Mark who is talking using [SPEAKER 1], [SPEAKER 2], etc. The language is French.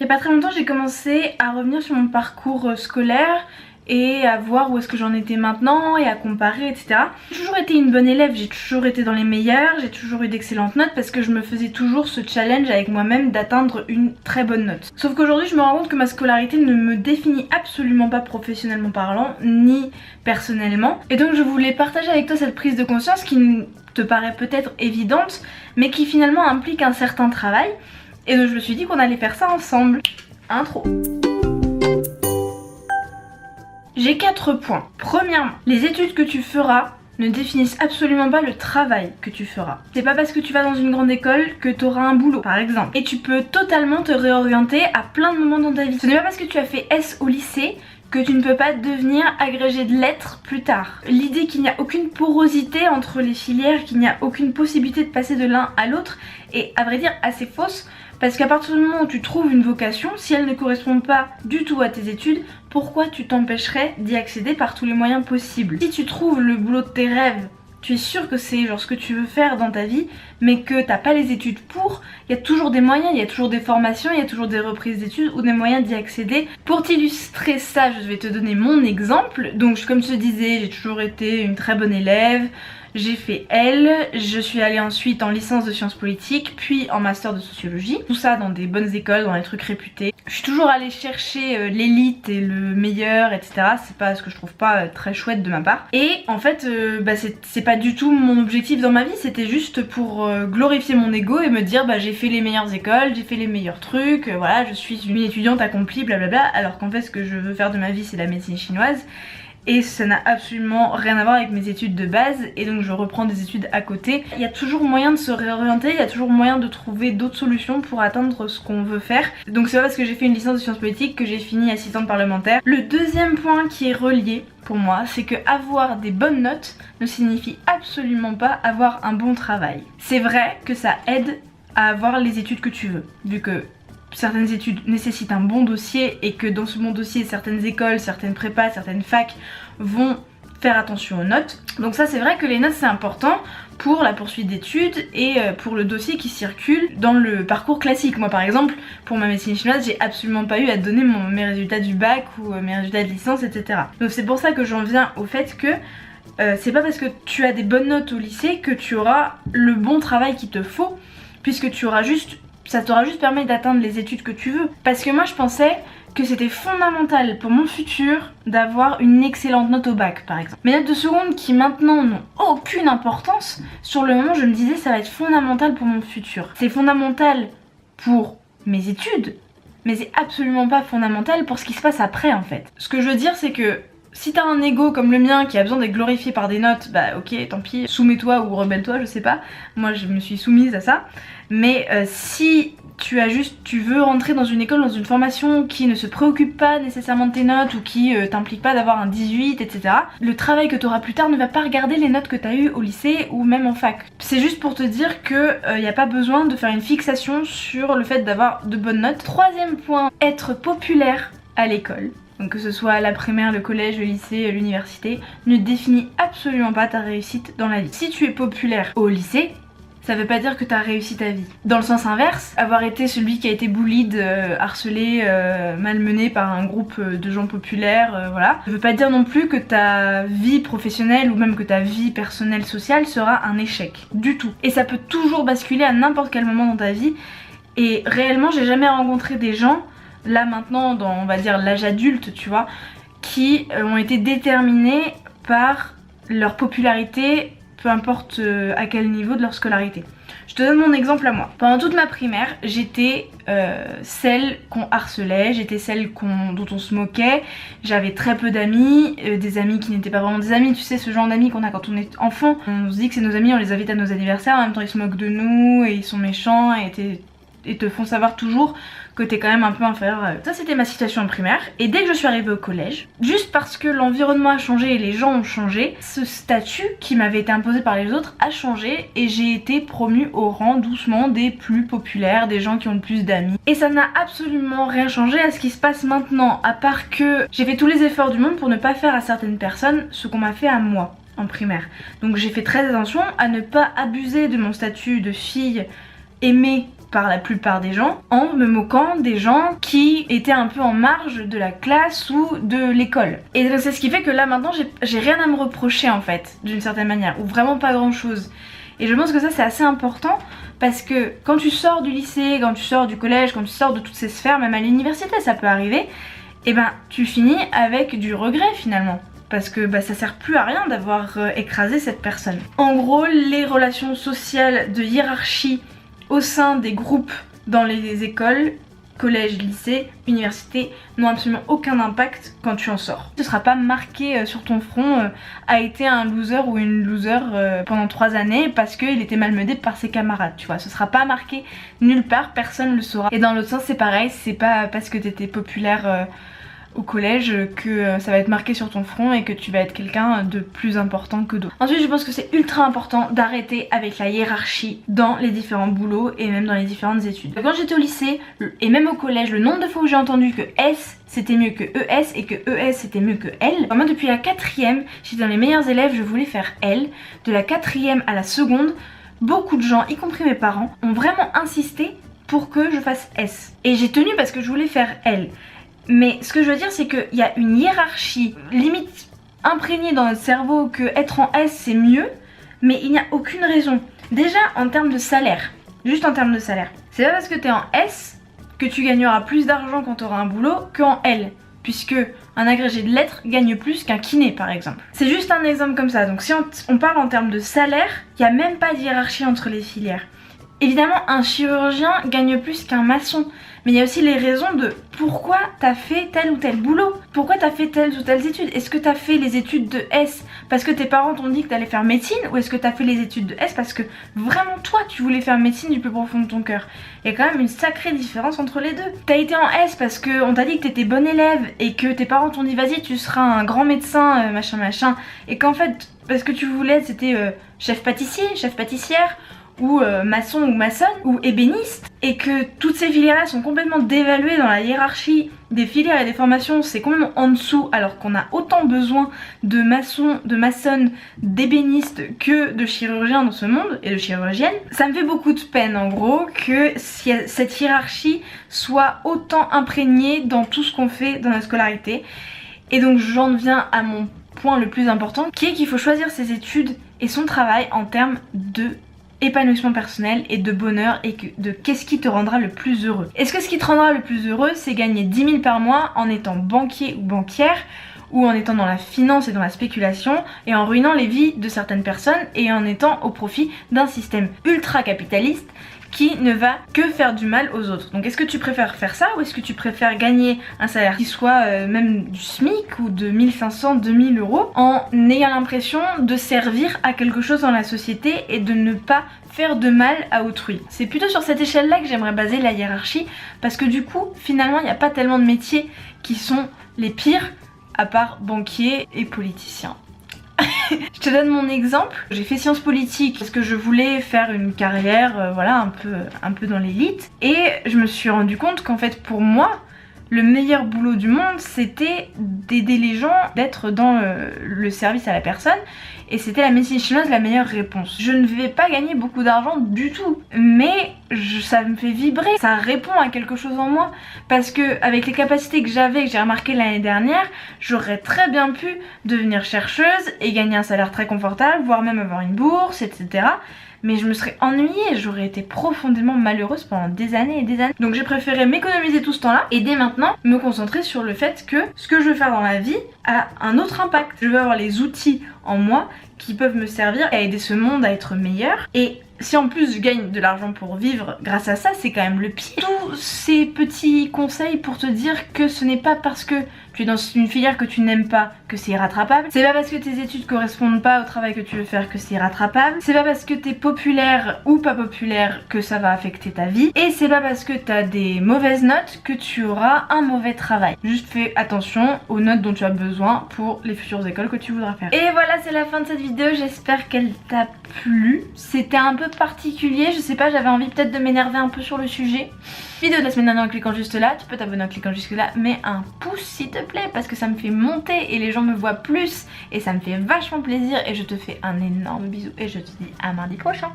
[SPEAKER 1] Il y a pas très longtemps j'ai commencé à revenir sur mon parcours scolaire et à voir où est-ce que j'en étais maintenant et à comparer, etc. J'ai toujours été une bonne élève, j'ai toujours été dans les meilleurs, j'ai toujours eu d'excellentes notes parce que je me faisais toujours ce challenge avec moi-même d'atteindre une très bonne note. Sauf qu'aujourd'hui je me rends compte que ma scolarité ne me définit absolument pas professionnellement parlant ni personnellement, et donc je voulais partager avec toi cette prise de conscience qui te paraît peut-être évidente mais qui finalement implique un certain travail, et donc je me suis dit qu'on allait faire ça ensemble. Intro. J'ai 4 points. Premièrement, les études que tu feras ne définissent absolument pas le travail que tu feras. C'est pas parce que tu vas dans une grande école que tu auras un boulot, par exemple. Et tu peux totalement te réorienter à plein de moments dans ta vie. Ce n'est pas parce que tu as fait S au lycée que tu ne peux pas devenir agrégé de lettres plus tard. L'idée qu'il n'y a aucune porosité entre les filières, qu'il n'y a aucune possibilité de passer de l'un à l'autre est à vrai dire assez fausse, parce qu'à partir du moment où tu trouves une vocation, si elle ne correspond pas du tout à tes études, pourquoi tu t'empêcherais d'y accéder par tous les moyens possibles? Si tu trouves le boulot de tes rêves, tu es sûr que c'est genre ce que tu veux faire dans ta vie, mais que t'as pas les études pour, il y a toujours des moyens, il y a toujours des formations, il y a toujours des reprises d'études ou des moyens d'y accéder. Pour t'illustrer ça, je vais te donner mon exemple. Donc comme je te disais, j'ai toujours été une très bonne élève. J'ai fait L, je suis allée ensuite en licence de sciences politiques, puis en master de sociologie. Tout ça dans des bonnes écoles, dans des trucs réputés. Je suis toujours allée chercher l'élite et le meilleur, etc. C'est pas ce que je trouve pas très chouette de ma part. Et en fait, c'est pas du tout mon objectif dans ma vie, c'était juste pour glorifier mon ego et me dire j'ai fait les meilleures écoles, j'ai fait les meilleurs trucs, voilà, je suis une étudiante accomplie, blablabla. Alors qu'en fait, ce que je veux faire de ma vie, c'est la médecine chinoise. Et ça n'a absolument rien à voir avec mes études de base, et donc je reprends des études à côté. Il y a toujours moyen de se réorienter, il y a toujours moyen de trouver d'autres solutions pour atteindre ce qu'on veut faire. Donc c'est pas parce que j'ai fait une licence de sciences politiques que j'ai fini assistante parlementaire. Le deuxième point qui est relié pour moi, c'est que avoir des bonnes notes ne signifie absolument pas avoir un bon travail. C'est vrai que ça aide à avoir les études que tu veux, vu que certaines études nécessitent un bon dossier et que dans ce bon dossier, certaines écoles, certaines prépas, certaines facs vont faire attention aux notes. Donc ça, c'est vrai que les notes c'est important pour la poursuite d'études et pour le dossier qui circule dans le parcours classique. Moi par exemple, pour ma médecine chinoise, j'ai absolument pas eu à donner mes résultats du bac ou mes résultats de licence, etc. Donc c'est pour ça que j'en viens au fait que c'est pas parce que tu as des bonnes notes au lycée que tu auras le bon travail qu'il te faut, puisque ça t'aura juste permis d'atteindre les études que tu veux. Parce que moi je pensais que c'était fondamental pour mon futur d'avoir une excellente note au bac par exemple. Mes notes de seconde qui maintenant n'ont aucune importance, sur le moment je me disais ça va être fondamental pour mon futur. C'est fondamental pour mes études, mais c'est absolument pas fondamental pour ce qui se passe après en fait. Ce que je veux dire c'est que si t'as un ego comme le mien qui a besoin d'être glorifié par des notes, ok, tant pis, soumets-toi ou rebelle-toi, je sais pas. Moi je me suis soumise à ça. Mais si tu veux rentrer dans une école, dans une formation qui ne se préoccupe pas nécessairement de tes notes ou qui t'implique pas d'avoir un 18, etc. Le travail que t'auras plus tard ne va pas regarder les notes que t'as eues au lycée ou même en fac. C'est juste pour te dire que y a pas besoin de faire une fixation sur le fait d'avoir de bonnes notes. Troisième point, être populaire à l'école. Donc que ce soit la primaire, le collège, le lycée, l'université, ne définit absolument pas ta réussite dans la vie. Si tu es populaire au lycée, ça veut pas dire que t'as réussi ta vie. Dans le sens inverse, avoir été celui qui a été bullied, harcelé, malmené par un groupe de gens populaires, voilà, ça veut pas dire non plus que ta vie professionnelle ou même que ta vie personnelle sociale sera un échec. Du tout. Et ça peut toujours basculer à n'importe quel moment dans ta vie. Et réellement, j'ai jamais rencontré des gens là maintenant dans on va dire l'âge adulte tu vois, qui ont été déterminés par leur popularité, peu importe à quel niveau de leur scolarité. Je te donne mon exemple à moi. Pendant toute ma primaire, j'étais celle qu'on harcelait, j'étais celle dont on se moquait, j'avais très peu d'amis, des amis qui n'étaient pas vraiment des amis, tu sais ce genre d'amis qu'on a quand on est enfant. On se dit que c'est nos amis, on les invite à nos anniversaires, en même temps ils se moquent de nous et ils sont méchants et te font savoir toujours que t'es quand même un peu inférieur à eux. Ça c'était ma situation en primaire, et dès que je suis arrivée au collège, juste parce que l'environnement a changé et les gens ont changé, ce statut qui m'avait été imposé par les autres a changé et j'ai été promue au rang doucement des plus populaires, des gens qui ont le plus d'amis. Et ça n'a absolument rien changé à ce qui se passe maintenant, à part que j'ai fait tous les efforts du monde pour ne pas faire à certaines personnes ce qu'on m'a fait à moi en primaire. Donc j'ai fait très attention à ne pas abuser de mon statut de fille aimée par la plupart des gens en me moquant des gens qui étaient un peu en marge de la classe ou de l'école. Et c'est ce qui fait que là maintenant j'ai rien à me reprocher en fait, d'une certaine manière, ou vraiment pas grand chose. Et je pense que ça c'est assez important parce que quand tu sors du lycée, quand tu sors du collège, quand tu sors de toutes ces sphères, même à l'université ça peut arriver, et ben tu finis avec du regret finalement. Parce que ça sert plus à rien d'avoir écrasé cette personne. En gros, les relations sociales de hiérarchie au sein des groupes dans les écoles, collège, lycée, université, n'ont absolument aucun impact quand tu en sors. Tu ne seras pas marqué sur ton front a été un loser ou une loser pendant 3 années parce qu'il était malmené par ses camarades, tu vois. Ce sera pas marqué nulle part, personne le saura. Et dans l'autre sens c'est pareil, c'est pas parce que t'étais populaire au collège que ça va être marqué sur ton front et que tu vas être quelqu'un de plus important que d'autres. Ensuite je pense que c'est ultra important d'arrêter avec la hiérarchie dans les différents boulots et même dans les différentes études. Quand j'étais au lycée et même au collège, le nombre de fois où j'ai entendu que S c'était mieux que ES et que ES c'était mieux que L. Moi depuis la 4ème, j'étais dans les meilleurs élèves, je voulais faire L. De la 4ème à la seconde, beaucoup de gens, y compris mes parents, ont vraiment insisté pour que je fasse S. Et j'ai tenu parce que je voulais faire L. Mais ce que je veux dire c'est qu'il y a une hiérarchie limite imprégnée dans notre cerveau que être en S c'est mieux, mais il n'y a aucune raison. Déjà en termes de salaire, juste en termes de salaire, c'est pas parce que t'es en S que tu gagneras plus d'argent quand t'auras un boulot qu'en L, puisque un agrégé de lettres gagne plus qu'un kiné par exemple. C'est juste un exemple comme ça, donc si on parle en termes de salaire, il n'y a même pas de hiérarchie entre les filières. Évidemment un chirurgien gagne plus qu'un maçon, mais il y a aussi les raisons de pourquoi t'as fait tel ou tel boulot, pourquoi t'as fait telles ou telles études. Est-ce que t'as fait les études de S parce que tes parents t'ont dit que t'allais faire médecine, ou est-ce que t'as fait les études de S parce que vraiment toi tu voulais faire médecine du plus profond de ton cœur? Il y a quand même une sacrée différence entre les deux. T'as été en S parce qu'on t'a dit que t'étais bon élève et que tes parents t'ont dit vas-y tu seras un grand médecin machin machin, et qu'en fait parce que tu voulais c'était chef pâtissier, chef pâtissière, ou maçon ou maçonne ou ébéniste, et que toutes ces filières là sont complètement dévaluées dans la hiérarchie des filières et des formations, c'est complètement en dessous alors qu'on a autant besoin de maçons, de maçonnes, d'ébénistes que de chirurgiens dans ce monde et de chirurgiennes. Ça me fait beaucoup de peine en gros que cette hiérarchie soit autant imprégnée dans tout ce qu'on fait dans notre scolarité. Et donc j'en viens à mon point le plus important qui est qu'il faut choisir ses études et son travail en termes de épanouissement personnel et de bonheur et de qu'est-ce qui te rendra le plus heureux. Est-ce que ce qui te rendra le plus heureux c'est gagner 10 000 par mois en étant banquier ou banquière, ou en étant dans la finance et dans la spéculation et en ruinant les vies de certaines personnes et en étant au profit d'un système ultra capitaliste qui ne va que faire du mal aux autres? Donc est-ce que tu préfères faire ça, ou est-ce que tu préfères gagner un salaire qui soit même du SMIC ou de 1500, 2000 euros en ayant l'impression de servir à quelque chose dans la société et de ne pas faire de mal à autrui? C'est plutôt sur cette échelle là que j'aimerais baser la hiérarchie, parce que du coup finalement il n'y a pas tellement de métiers qui sont les pires à part banquier et politicien. Je te donne mon exemple. J'ai fait sciences politiques parce que je voulais faire une carrière voilà un peu dans l'élite, et je me suis rendu compte qu'en fait pour moi le meilleur boulot du monde c'était d'aider les gens, d'être dans le service à la personne, et c'était la médecine chinoise la meilleure réponse. Je ne vais pas gagner beaucoup d'argent du tout, mais ça me fait vibrer, ça répond à quelque chose en moi, parce que avec les capacités que j'avais, que j'ai remarqué l'année dernière, j'aurais très bien pu devenir chercheuse et gagner un salaire très confortable, voire même avoir une bourse, etc. Mais je me serais ennuyée, j'aurais été profondément malheureuse pendant des années et des années. Donc j'ai préféré m'économiser tout ce temps-là et dès maintenant me concentrer sur le fait que ce que je veux faire dans la vie a un autre impact. Je veux avoir les outils en moi qui peuvent me servir à aider ce monde à être meilleur. Et si en plus je gagne de l'argent pour vivre grâce à ça, c'est quand même le pire. Tous ces petits conseils pour te dire que ce n'est pas parce que tu es dans une filière que tu n'aimes pas que c'est irrattrapable. C'est pas parce que tes études correspondent pas au travail que tu veux faire que c'est irrattrapable. C'est pas parce que t'es populaire ou pas populaire que ça va affecter ta vie. Et c'est pas parce que t'as des mauvaises notes que tu auras un mauvais travail. Juste fais attention aux notes dont tu as besoin pour les futures écoles que tu voudras faire. Et voilà, c'est la fin de cette vidéo. J'espère qu'elle t'a plu. C'était un peu particulier, je sais pas, j'avais envie peut-être de m'énerver un peu sur le sujet. Vidéo de la semaine dernière en cliquant juste là, tu peux t'abonner en cliquant juste là, mets un pouce s'il te plaît parce que ça me fait monter et les gens me voient plus et ça me fait vachement plaisir, et je te fais un énorme bisou et je te dis à mardi prochain.